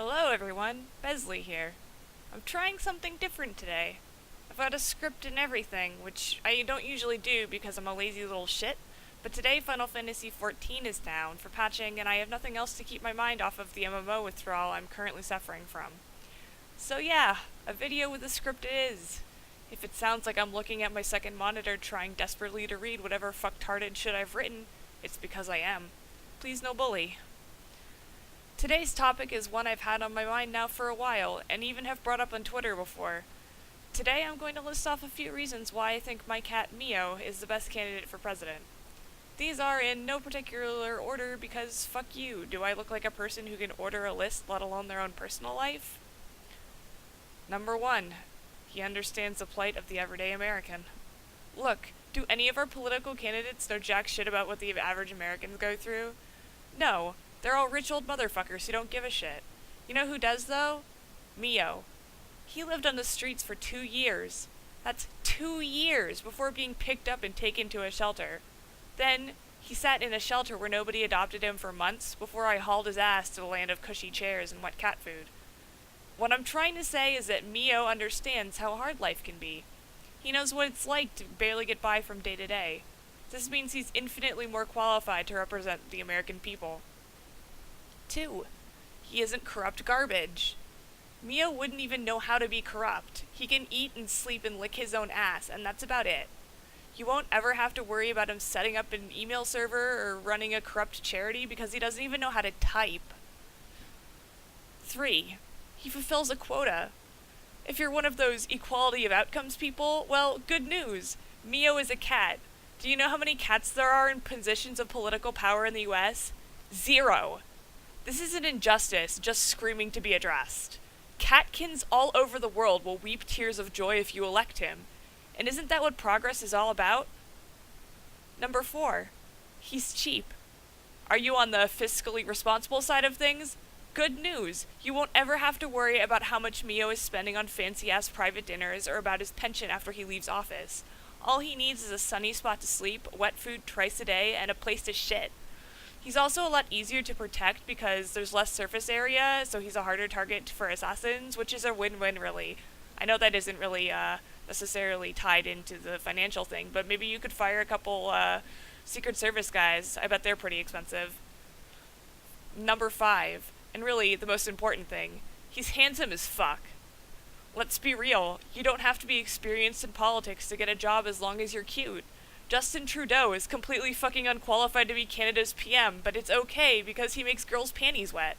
Hello everyone, Besley here. I'm trying something different today. I've got a script and everything, which I don't usually do because I'm a lazy little shit, but today Final Fantasy XIV is down for patching and I have nothing else to keep my mind off of the MMO withdrawal I'm currently suffering from. So yeah, a video with a script it is. If it sounds like I'm looking at my second monitor trying desperately to read whatever fucktarded shit I've written, it's because I am. Please no bully. Today's topic is one I've had on my mind now for a while, and even have brought up on Twitter before. Today I'm going to list off a few reasons why I think my cat Mio is the best candidate for president. These are in no particular order because fuck you, do I look like a person who can order a list, let alone their own personal life? Number 1. He understands the plight of the everyday American. Look, do any of our political candidates know jack shit about what the average Americans go through? No. They're all rich old motherfuckers who don't give a shit. You know who does, though? Mio. He lived on the streets for 2 years. That's 2 years before being picked up and taken to a shelter. Then, he sat in a shelter where nobody adopted him for months before I hauled his ass to the land of cushy chairs and wet cat food. What I'm trying to say is that Mio understands how hard life can be. He knows what it's like to barely get by from day to day. This means he's infinitely more qualified to represent the American people. 2. He isn't corrupt garbage. Mio wouldn't even know how to be corrupt. He can eat and sleep and lick his own ass, and that's about it. You won't ever have to worry about him setting up an email server or running a corrupt charity because he doesn't even know how to type. 3. He fulfills a quota. If you're one of those equality of outcomes people, well, good news. Mio is a cat. Do you know how many cats there are in positions of political power in the US? 0. This is an injustice just screaming to be addressed. Catkins all over the world will weep tears of joy if you elect him. And isn't that what progress is all about? Number 4. He's cheap. Are you on the fiscally responsible side of things? Good news. You won't ever have to worry about how much Mio is spending on fancy-ass private dinners or about his pension after he leaves office. All he needs is a sunny spot to sleep, wet food twice a day, and a place to shit. He's also a lot easier to protect because there's less surface area, so he's a harder target for assassins, which is a win-win, really. I know that isn't really necessarily tied into the financial thing, but maybe you could fire a couple Secret Service guys. I bet they're pretty expensive. Number 5, and really the most important thing, he's handsome as fuck. Let's be real, you don't have to be experienced in politics to get a job as long as you're cute. Justin Trudeau is completely fucking unqualified to be Canada's PM, but it's okay because he makes girls' panties wet.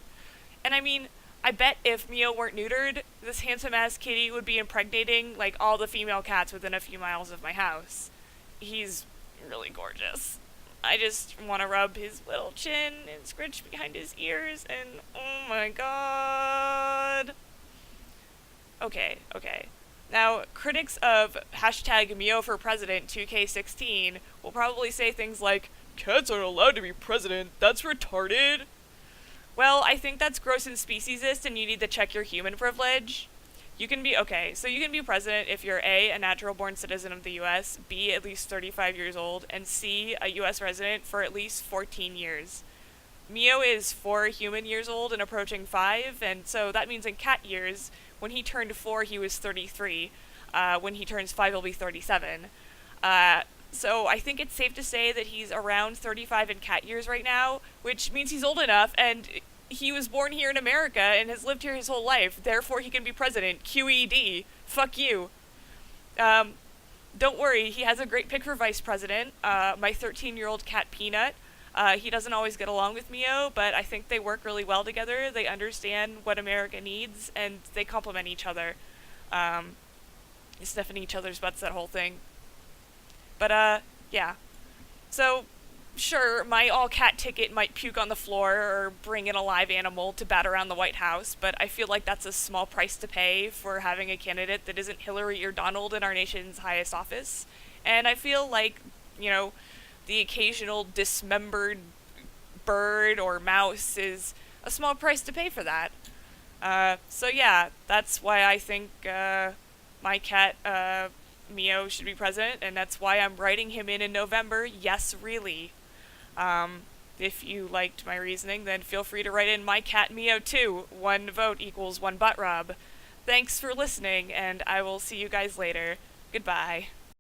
And I mean, I bet if Mio weren't neutered, this handsome-ass kitty would be impregnating, like, all the female cats within a few miles of my house. He's really gorgeous. I just want to rub his little chin and scritch behind his ears, and oh my god. Okay. Now, critics of hashtag Mio for President 2K16 will probably say things like, "Cats aren't allowed to be president, that's retarded." Well, I think that's gross and speciesist and you need to check your human privilege. You can be president if you're A, a natural-born citizen of the US, B, at least 35 years old, and C, a US resident for at least 14 years. Mio is 4 human years old and approaching 5, and so that means in cat years, when he turned 4, he was 33. When he turns 5, he'll be 37. So I think it's safe to say that he's around 35 in cat years right now, which means he's old enough, and he was born here in America and has lived here his whole life. Therefore, he can be president. QED. Fuck you. Don't worry, he has a great pick for vice president. My 13-year-old cat Peanut. He doesn't always get along with Mio, but I think they work really well together. They understand what America needs, and they complement each other. Sniffing each other's butts, that whole thing. But, yeah. So, sure, my all-cat ticket might puke on the floor or bring in a live animal to bat around the White House, but I feel like that's a small price to pay for having a candidate that isn't Hillary or Donald in our nation's highest office. And I feel like, the occasional dismembered bird or mouse is a small price to pay for that. So yeah, that's why I think my cat Mio should be president, and that's why I'm writing him in November. Yes, really. If you liked my reasoning, then feel free to write in my cat Mio too. 1 vote equals 1 butt rub. Thanks for listening, and I will see you guys later. Goodbye.